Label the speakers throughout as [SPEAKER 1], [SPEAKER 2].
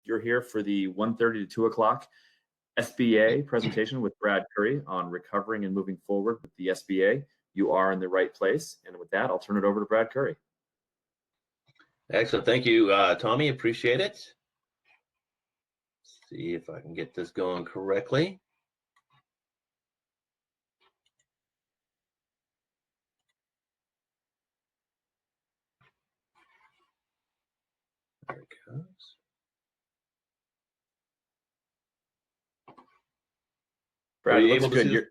[SPEAKER 1] You're here for the 1:30 to 2 o'clock SBA presentation with Brad Currie on recovering and moving forward with the SBA. You are in the right place. And with that, I'll turn it over to Brad Currie.
[SPEAKER 2] Excellent. Thank you, Tommy. Appreciate it. Let's see if I can get this going correctly. There it goes.
[SPEAKER 1] Brad, it looks good.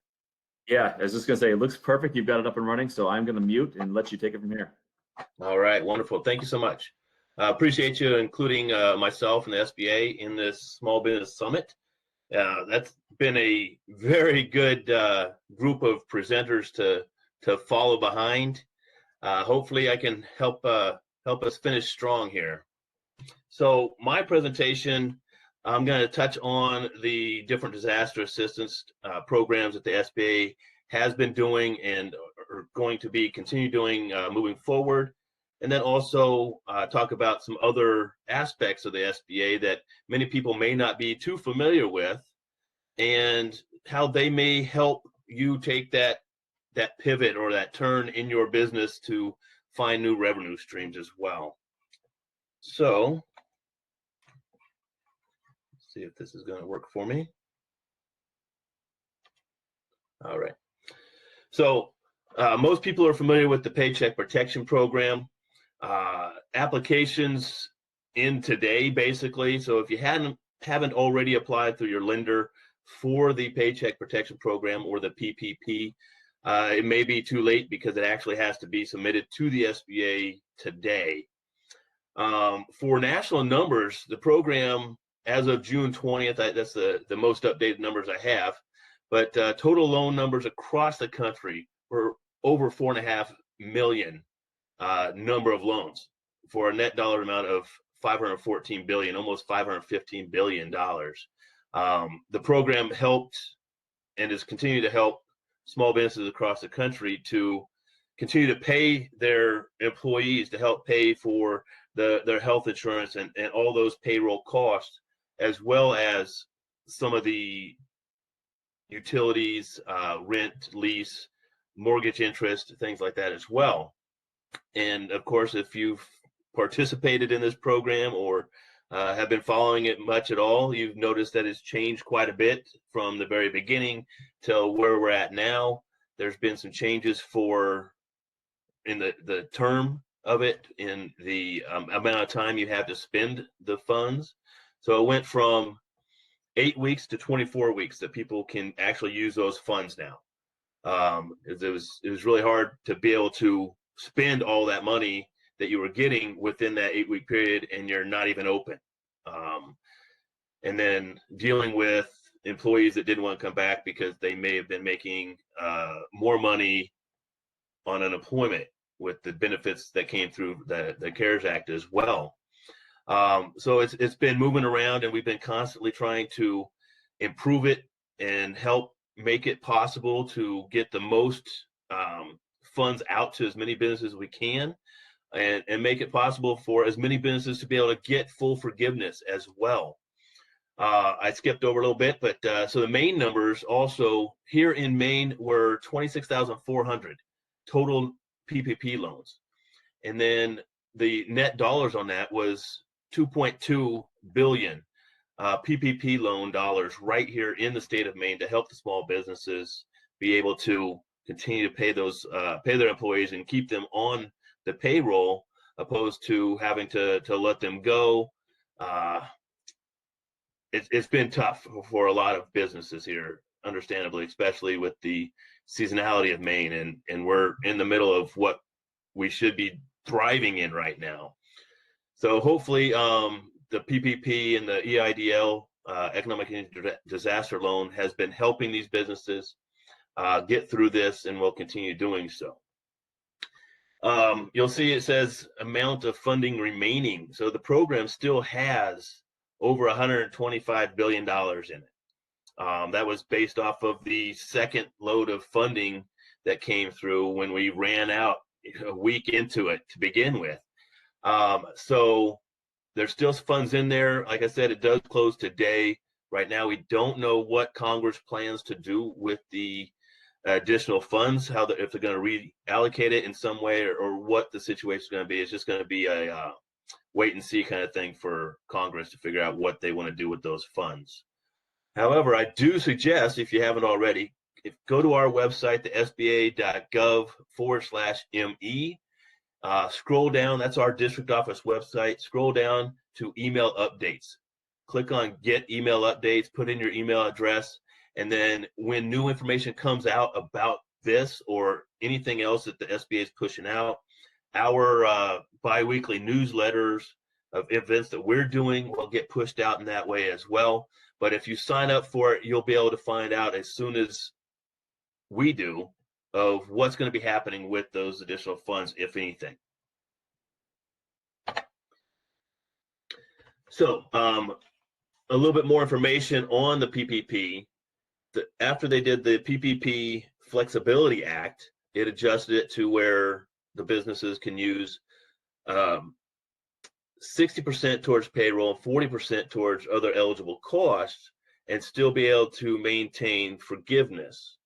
[SPEAKER 1] Yeah, I was just going to say, it looks perfect. You've got it up and running, so I'm going to mute and let you take it from here.
[SPEAKER 2] All right, wonderful. Thank you so much. Appreciate you including myself and the SBA in this Small Business Summit. That's been a very good group of presenters to follow behind. Hopefully I can help us finish strong here. So my presentation, I'm going to touch on the different disaster assistance programs that the SBA has been doing and are going to be continue doing moving forward. And then also talk about some other aspects of the SBA that many people may not be too familiar with, and how they may help you take that pivot or that turn in your business to find new revenue streams as well. So let's see if this is going to work for me. All right. So most people are familiar with the Paycheck Protection Program. Applications in today, basically. So if you haven't already applied through your lender for the Paycheck Protection Program or the PPP, it may be too late because it actually has to be submitted to the SBA today. For national numbers, the program as of June 20th, that's the most updated numbers I have, but total loan numbers across the country were over 4.5 million number of loans for a net dollar amount of $514 billion, almost $515 billion. The program helped and is continuing to help small businesses across the country to continue to pay their employees, to help pay for their health insurance and all those payroll costs, as well as some of the utilities, rent, lease, mortgage interest, things like that as well. And of course, if you've participated in this program or have been following it much at all, you've noticed that it's changed quite a bit from the very beginning till where we're at now. There's been some changes in the term of it, in the amount of time you have to spend the funds. So it went from 8 weeks to 24 weeks that people can actually use those funds now. It was really hard to be able to spend all that money that you were getting within that 8-week period and you're not even open. And then dealing with employees that didn't want to come back because they may have been making more money on unemployment with the benefits that came through the CARES Act as well. So it's been moving around, and we've been constantly trying to improve it and help make it possible to get the most funds out to as many businesses as we can, and make it possible for as many businesses to be able to get full forgiveness as well. I skipped over a little bit, but so the Maine numbers also here in Maine were 26,400 total PPP loans. And then the net dollars on that was 2.2 billion PPP loan dollars right here in the state of Maine to help the small businesses be able to continue to pay their employees and keep them on the payroll, opposed to having to let them go. It's been tough for a lot of businesses here, understandably, especially with the seasonality of Maine, and we're in the middle of what we should be thriving in right now. So hopefully the PPP and the EIDL, Economic Disaster Loan, has been helping these businesses get through this, and will continue doing so. You'll see it says amount of funding remaining. So the program still has over $125 billion in it. That was based off of the second load of funding that came through when we ran out a week into it to begin with. So There's still funds in there. Like I said, it does close today. Right now, we don't know what Congress plans to do with the additional funds, if they're going to reallocate it in some way, or what the situation is going to be. It's just going to be a wait and see kind of thing for Congress to figure out what they want to do with those funds. However, I do suggest, if you haven't already, go to our website, the sba.gov/ME. Scroll down, that's our district office website. Scroll down to email updates. Click on get email updates, put in your email address, and then when new information comes out about this or anything else that the SBA is pushing out, our bi-weekly newsletters of events that we're doing will get pushed out in that way as well. But if you sign up for it, you'll be able to find out as soon as we do of what's going to be happening with those additional funds, if anything. So a little bit more information on the PPP. After they did the PPP Flexibility Act, it adjusted it to where the businesses can use 60% towards payroll, 40% towards other eligible costs, and still be able to maintain forgiveness,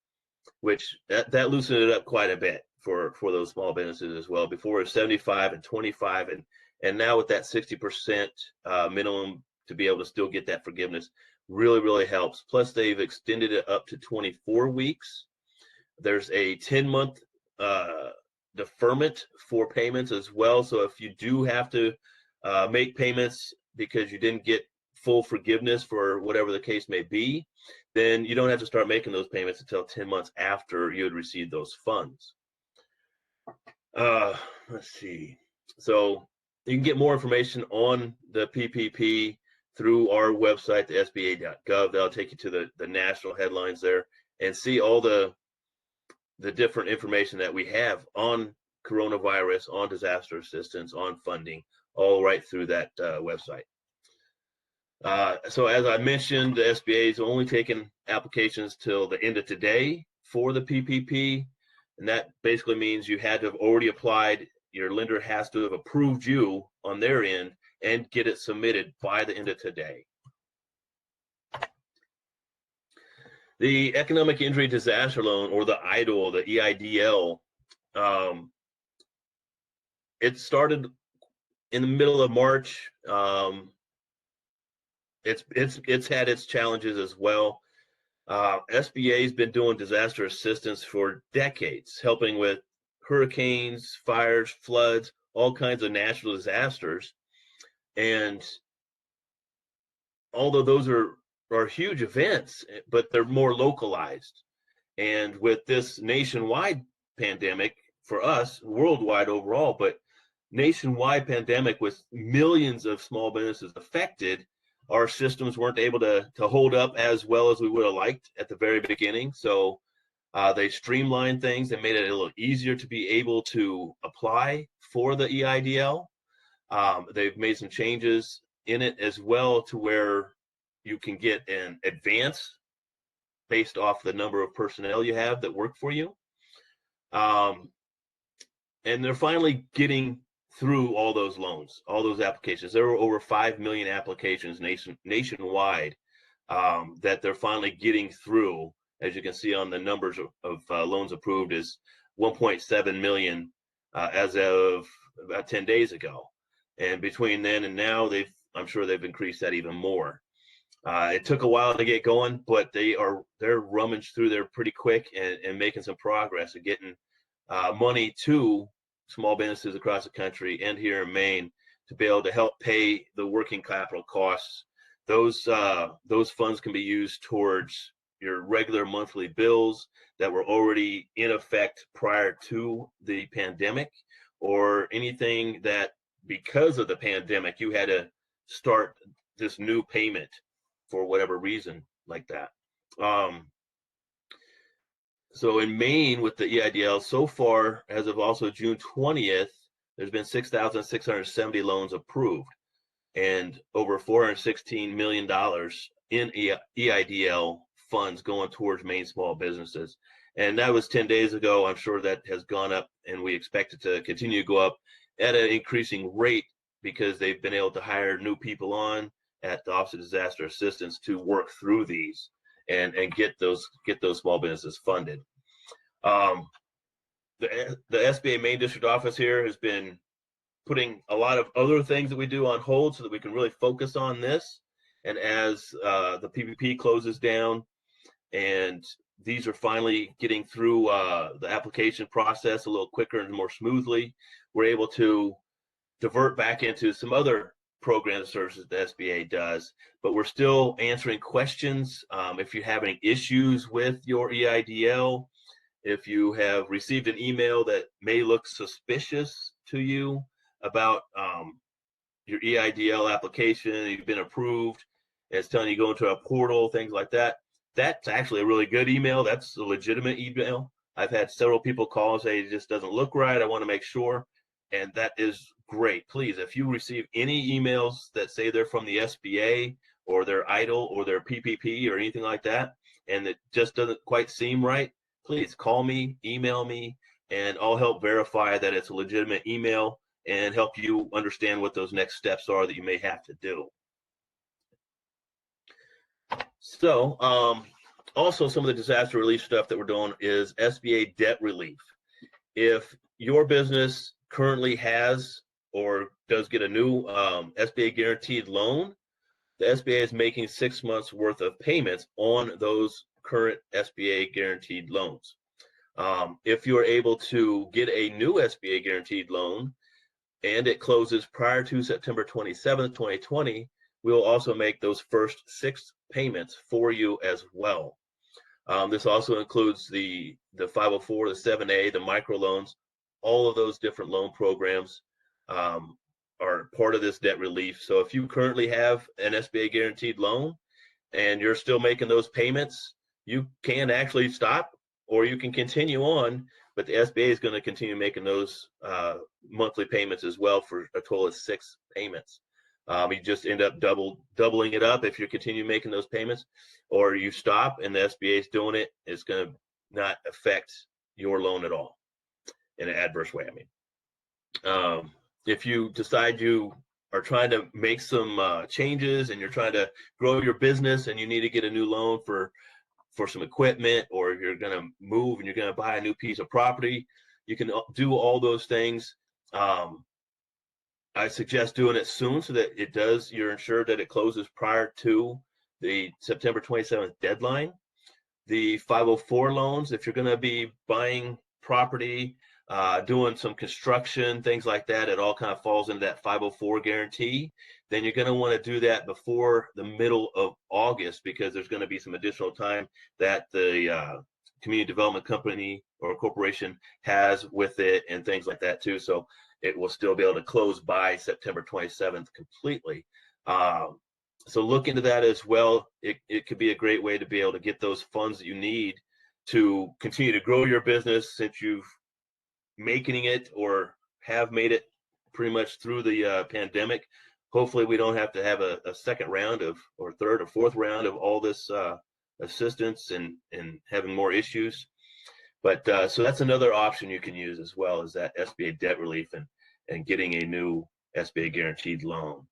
[SPEAKER 2] which that loosened it up quite a bit for those small businesses as well. Before it was 75 and 25, and now with that 60% minimum to be able to still get that forgiveness really helps. Plus, they've extended it up to 24 weeks. There's a 10-month deferment for payments as well. So if you do have to make payments because you didn't get full forgiveness for whatever the case may be, then you don't have to start making those payments until 10 months after you had received those funds. Let's see. So you can get more information on the PPP through our website, the SBA.gov. That'll take you to the national headlines there and see all the different information that we have on coronavirus, on disaster assistance, on funding, all right through that website. So as I mentioned, the SBA is only taking applications till the end of today for the PPP, and that basically means you had to have already applied. Your lender has to have approved you on their end and get it submitted by the end of today. The Economic Injury Disaster Loan, or the EIDL, the EIDL, it started in the middle of March. It's had its challenges as well. SBA has been doing disaster assistance for decades, helping with hurricanes, fires, floods, all kinds of natural disasters. And although those are huge events, but they're more localized. And with this nationwide pandemic, for us, worldwide overall, but nationwide pandemic with millions of small businesses affected, our systems weren't able to hold up as well as we would have liked at the very beginning. So they streamlined things and made it a little easier to be able to apply for the EIDL. They've made some changes in it as well to where you can get an advance based off the number of personnel you have that work for you. And they're finally getting through all those loans, all those applications. There were over 5 million applications nationwide that they're finally getting through. As you can see on the numbers of loans approved is 1.7 million as of about 10 days ago. And between then and now, I'm sure they've increased that even more. It took a while to get going, but they're rummaged through there pretty quick and making some progress and getting money to small businesses across the country and here in Maine to be able to help pay the working capital costs. Those funds can be used towards your regular monthly bills that were already in effect prior to the pandemic, or anything that because of the pandemic you had to start this new payment for whatever reason like that. So in Maine with the EIDL, so far, as of also June 20th, there's been 6,670 loans approved and over $416 million in EIDL funds going towards Maine small businesses. And that was 10 days ago. I'm sure that has gone up, and we expect it to continue to go up at an increasing rate because they've been able to hire new people on at the Office of Disaster Assistance to work through these and get those small businesses funded. The SBA main district office here has been putting a lot of other things that we do on hold so that we can really focus on this. And as the PPP closes down and these are finally getting through the application process a little quicker and more smoothly, we're able to divert back into some other programs and services the SBA does, but we're still answering questions. If you're having issues with your EIDL, if you have received an email that may look suspicious to you about your EIDL application, you've been approved, it's telling you go into a portal, things like that, that's actually a really good email. That's a legitimate email. I've had several people call and say it just doesn't look right. I want to make sure. And that is great. Please, if you receive any emails that say they're from the SBA or they're EIDL or they're PPP or anything like that, and it just doesn't quite seem right, please call me, email me, and I'll help verify that it's a legitimate email and help you understand what those next steps are that you may have to do. So also some of the disaster relief stuff that we're doing is SBA debt relief. If your business currently has or does get a new SBA guaranteed loan, the SBA is making 6 months worth of payments on those current SBA guaranteed loans. If you're able to get a new SBA guaranteed loan and it closes prior to September 27th, 2020, we'll also make those first 6 payments for you as well. This also includes the 504, the 7A, the microloans. All of those different loan programs are part of this debt relief. So if you currently have an SBA guaranteed loan and you're still making those payments, you can actually stop or you can continue on, but the SBA is going to continue making those monthly payments as well for a total of 6 payments. You just end up doubling it up if you continue making those payments, or you stop and the SBA is doing it. It's going to not affect your loan at all in an adverse way. I mean, if you decide you are trying to make some changes and you're trying to grow your business and you need to get a new loan for some equipment, or you're going to move and you're going to buy a new piece of property, you can do all those things. I suggest doing it soon so that you're ensured that it closes prior to the September 27th deadline. The 504 loans, if you're going to be buying property, doing some construction, things like that, it all kind of falls into that 504 guarantee. Then you're going to want to do that before the middle of August, because there's going to be some additional time that the community development company or corporation has with it and things like that too. So it will still be able to close by September 27th completely. So look into that as well. It could be a great way to be able to get those funds that you need to continue to grow your business, since you've making it or have made it pretty much through the pandemic. Hopefully we don't have to have a second round of, or third or fourth round of all this assistance and having more issues. But so that's another option you can use as well, is that SBA debt relief and getting a new SBA guaranteed loan.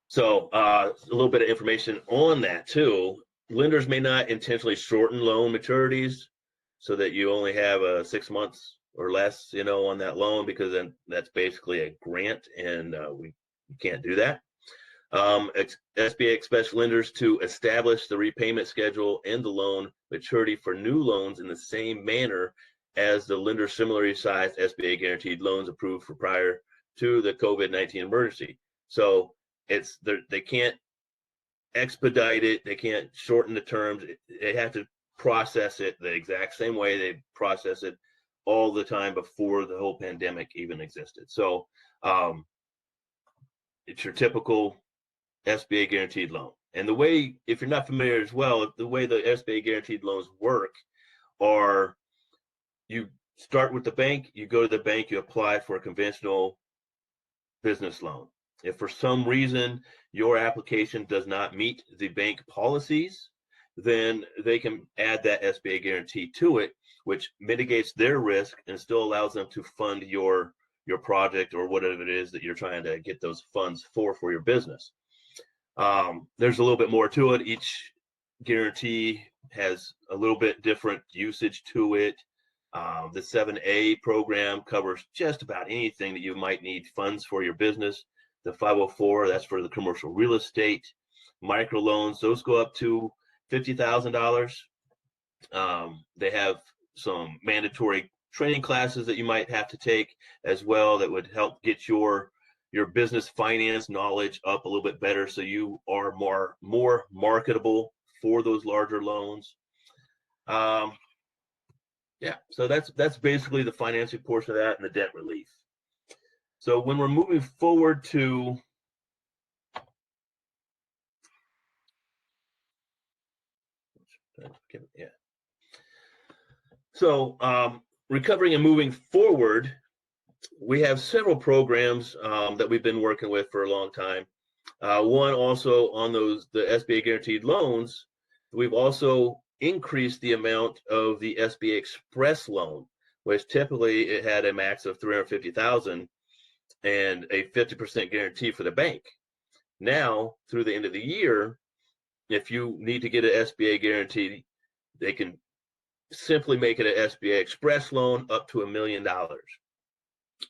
[SPEAKER 2] So a little bit of information on that too. Lenders may not intentionally shorten loan maturities so that you only have 6 months or less, on that loan, because then that's basically a grant, and we can't do that. SBA expects lenders to establish the repayment schedule and the loan maturity for new loans in the same manner as the lender similarly sized SBA guaranteed loans approved for prior to the COVID-19 emergency. So they can't expedite it, they can't shorten the terms, they have to process it the exact same way they process it all the time before the whole pandemic even existed. So it's your typical SBA guaranteed loan. And the way, if you're not familiar as well, the way the SBA guaranteed loans work are, you start with the bank, you go to the bank, you apply for a conventional business loan. If for some reason your application does not meet the bank policies, then they can add that SBA guarantee to it, which mitigates their risk and still allows them to fund your project or whatever it is that you're trying to get those funds for your business. There's a little bit more to it. Each guarantee has a little bit different usage to it. The 7A program covers just about anything that you might need funds for your business. The 504, that's for the commercial real estate. Microloans, those go up to $50,000. They have some mandatory training classes that you might have to take as well that would help get your business finance knowledge up a little bit better, so you are more marketable for those larger loans. Yeah, so that's basically the financing portion of that and the debt relief. So when we're moving forward to recovering and moving forward, we have several programs that we've been working with for a long time. One also on the SBA Guaranteed Loans, we've also increased the amount of the SBA Express loan, which typically it had a max of $350,000 and a 50% guarantee for the bank. Now, through the end of the year, if you need to get an SBA guarantee, they can simply make it an SBA Express loan up to $1 million.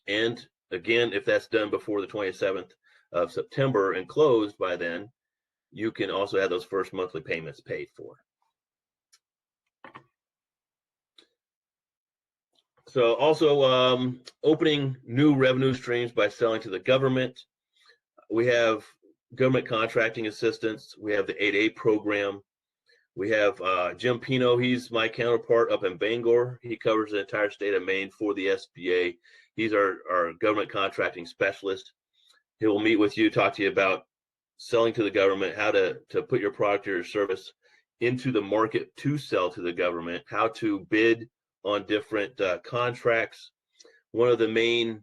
[SPEAKER 2] And again, if that's done before the 27th of September and closed by then, you can also have those first monthly payments paid for. So also opening new revenue streams by selling to the government. We have government contracting assistance. We have the 8A program. We have Jim Pino. He's my counterpart up in Bangor. He covers the entire state of Maine for the SBA. He's our government contracting specialist. He will meet with you, talk to you about selling to the government, how to put your product or your service into the market to sell to the government, how to bid on different contracts. One of the main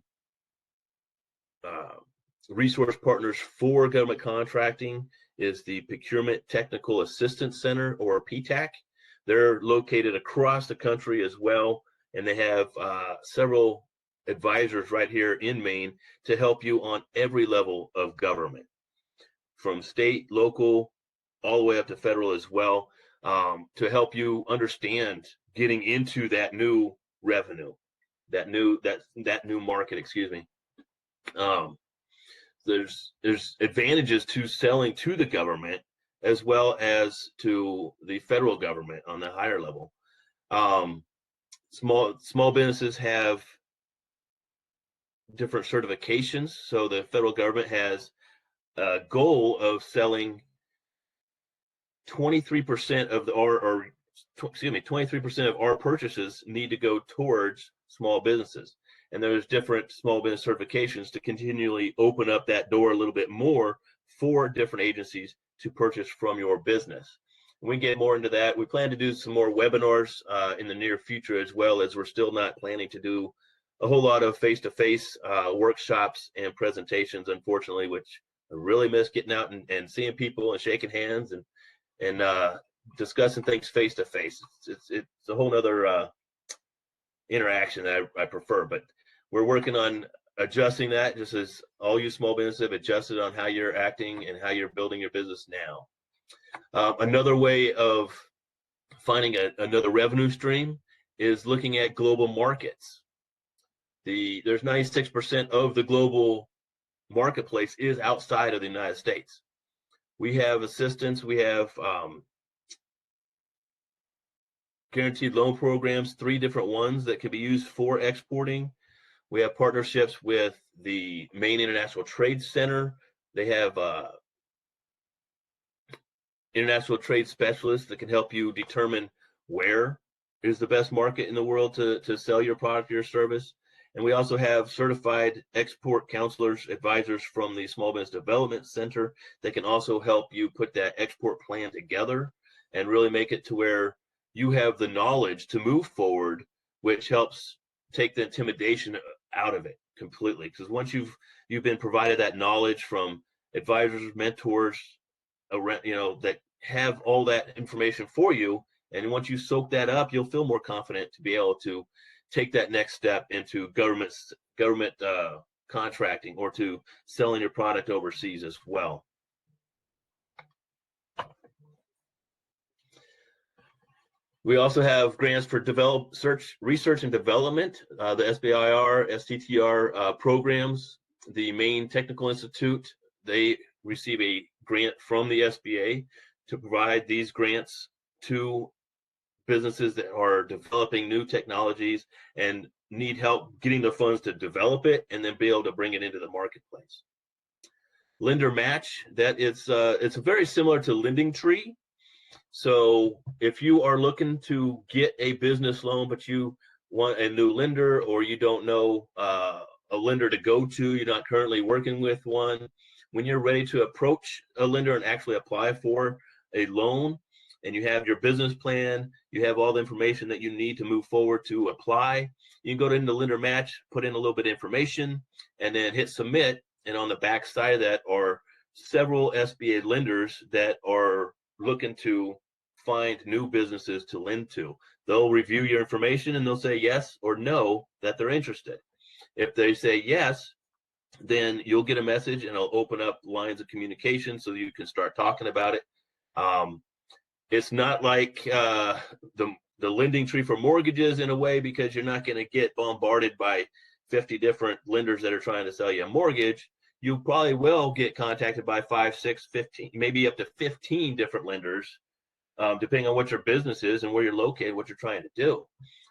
[SPEAKER 2] resource partners for government contracting is the Procurement Technical Assistance Center, or PTAC. They're located across the country as well, and they have several advisors right here in Maine to help you on every level of government, from state, local, all the way up to federal as well, to help you understand getting into that new revenue, that new market, excuse me. There's advantages to selling to the government as well as to the federal government on the higher level. Small businesses have different certifications. So the federal government has a goal of selling 23% of the 23% of our purchases need to go towards small businesses. And there's different small business certifications to continually open up that door a little bit more for different agencies to purchase from your business. We can get more into that. We plan to do some more webinars in the near future, as well as we're still not planning to do a whole lot of face-to-face workshops and presentations, unfortunately, which I really miss getting out and seeing people and shaking hands and discussing things face-to-face. It's a whole nother interaction that I prefer, but we're working on adjusting that, just as all you small businesses have adjusted on how you're acting and how you're building your business now. Another way of finding another revenue stream is looking at global markets. There's 96% of the global marketplace is outside of the United States. We have assistance, we have guaranteed loan programs, 3 different ones that can be used for exporting. We have partnerships with the Maine International Trade Center. They have international trade specialists that can help you determine where is the best market in the world to sell your product or your service. And we also have certified export counselors, advisors from the Small Business Development Center that can also help you put that export plan together and really make it to where you have the knowledge to move forward, which helps take the intimidation out of it completely. Because once you've been provided that knowledge from advisors, mentors, that have all that information for you, And once you soak that up, you'll feel more confident to be able to take that next step into government contracting or to selling your product overseas as well. We also have grants for research and development, the SBIR, STTR programs. The Maine Technical Institute, they receive a grant from the SBA to provide these grants to businesses that are developing new technologies and need help getting the funds to develop it and then be able to bring it into the marketplace. Lender Match, it's very similar to Lending Tree. So if you are looking to get a business loan, but you want a new lender, or you don't know a lender to go to, you're not currently working with one, when you're ready to approach a lender and actually apply for a loan, and you have your business plan, you have all the information that you need to move forward to apply, you can go into Lender Match, put in a little bit of information, and then hit submit. And on the back side of that are several SBA lenders that are looking to find new businesses to lend to. They'll review your information and they'll say yes or no that they're interested. If they say yes, then you'll get a message and it'll open up lines of communication so you can start talking about it. It's not like the Lending Tree for mortgages in a way, because you're not going to get bombarded by 50 different lenders that are trying to sell you a mortgage. You probably will get contacted by 5, 6, 15, maybe up to 15 different lenders, depending on what your business is and where you're located, what you're trying to do.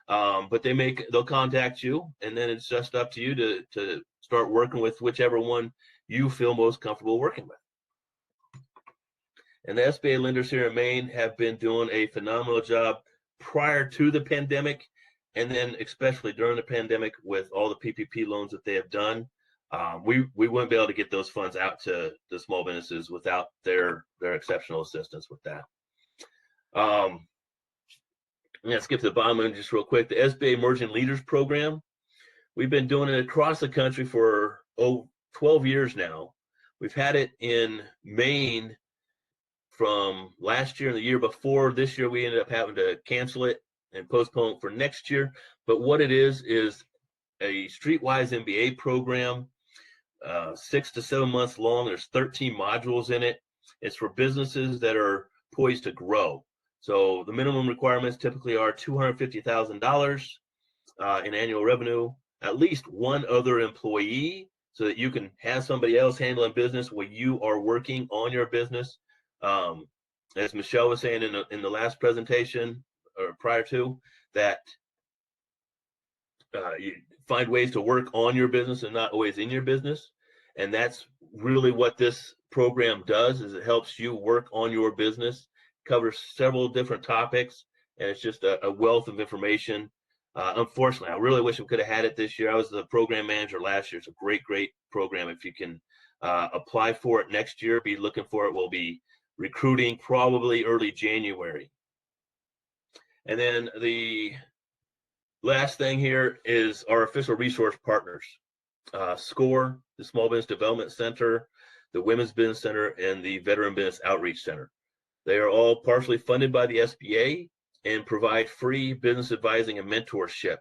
[SPEAKER 2] But they'll contact you, and then it's just up to you to start working with whichever one you feel most comfortable working with. And the SBA lenders here in Maine have been doing a phenomenal job prior to the pandemic, and then especially during the pandemic with all the PPP loans that they have done. We wouldn't be able to get those funds out to the small businesses without their exceptional assistance with that. I'm going to skip to the bottom just real quick. The SBA Emerging Leaders Program, we've been doing it across the country for 12 years now. We've had it in Maine from last year and the year before. This year we ended up having to cancel it and postpone it for next year. But what it is a streetwise MBA program, 6 to 7 months long. There's 13 modules in it. It's for businesses that are poised to grow. So the minimum requirements typically are $250,000 in annual revenue, at least one other employee, so that you can have somebody else handling business while you are working on your business. As Michelle was saying in the last presentation or prior to that, you find ways to work on your business and not always in your business. And that's really what this program does, is it helps you work on your business, covers several different topics, and it's just a wealth of information. Unfortunately, I really wish we could have had it this year. I was the program manager last year. It's a great, great program. If you can apply for it next year, be looking for it. We'll be recruiting probably early January. And then the last thing here is our official resource partners. SCORE, the Small Business Development Center, the Women's Business Center, and the Veteran Business Outreach Center. They are all partially funded by the SBA and provide free business advising and mentorship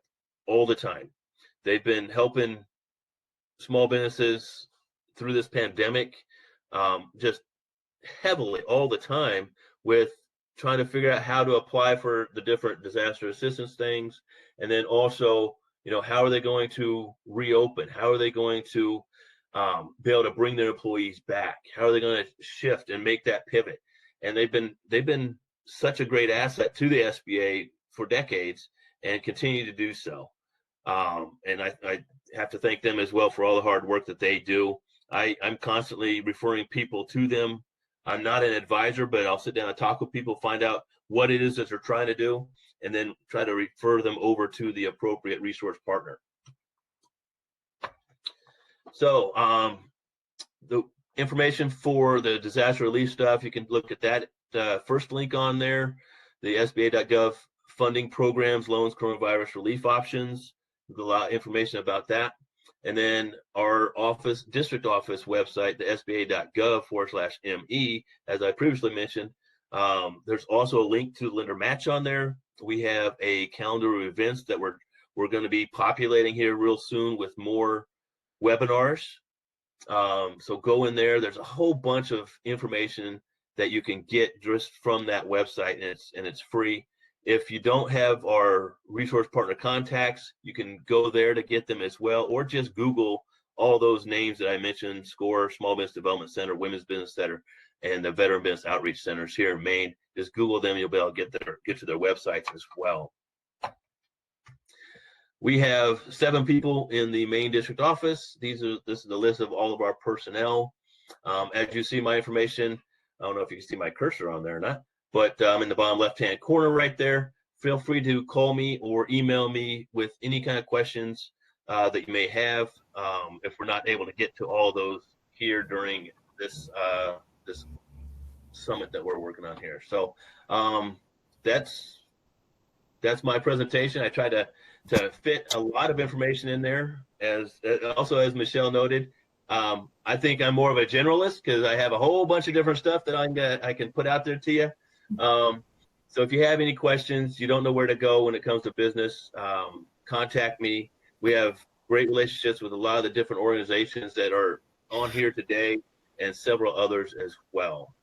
[SPEAKER 2] all the time. They've been helping small businesses through this pandemic just heavily all the time with trying to figure out how to apply for the different disaster assistance things. And then also, how are they going to reopen? How are they going to be able to bring their employees back? How are they going to shift and make that pivot? And they've been such a great asset to the SBA for decades and continue to do so. And I have to thank them as well for all the hard work that they do. I'm constantly referring people to them. I'm not an advisor, but I'll sit down and talk with people, find out what it is that they're trying to do, and then try to refer them over to the appropriate resource partner. So the information for the disaster relief stuff, you can look at that first link on there, the SBA.gov funding programs, loans, coronavirus relief options. There's a lot of information about that. And then our district office website, the SBA.gov/ME, as I previously mentioned, There's also a link to lender match on there. We have a calendar of events that we're going to be populating here real soon with more webinars. So go in there. There's a whole bunch of information that you can get just from that website, and it's free. If you don't have our resource partner contacts, you can go there to get them as well, or just Google all those names that I mentioned: SCORE, Small Business Development Center, Women's Business Center, and the Veteran Business Outreach Centers here in Maine. Just Google them, you'll be able to get to their websites as well. We have 7 people in the Maine District Office. This is the list of all of our personnel. As you see my information, I don't know if you can see my cursor on there or not, but in the bottom left-hand corner right there, feel free to call me or email me with any kind of questions that you may have, if we're not able to get to all those here during this this summit that we're working on here. So that's my presentation. I tried to fit a lot of information in there. As Michelle noted, I think I'm more of a generalist because I have a whole bunch of different stuff that I can put out there to you. So if you have any questions, you don't know where to go when it comes to business, contact me. We have great relationships with a lot of the different organizations that are on here today and several others as well.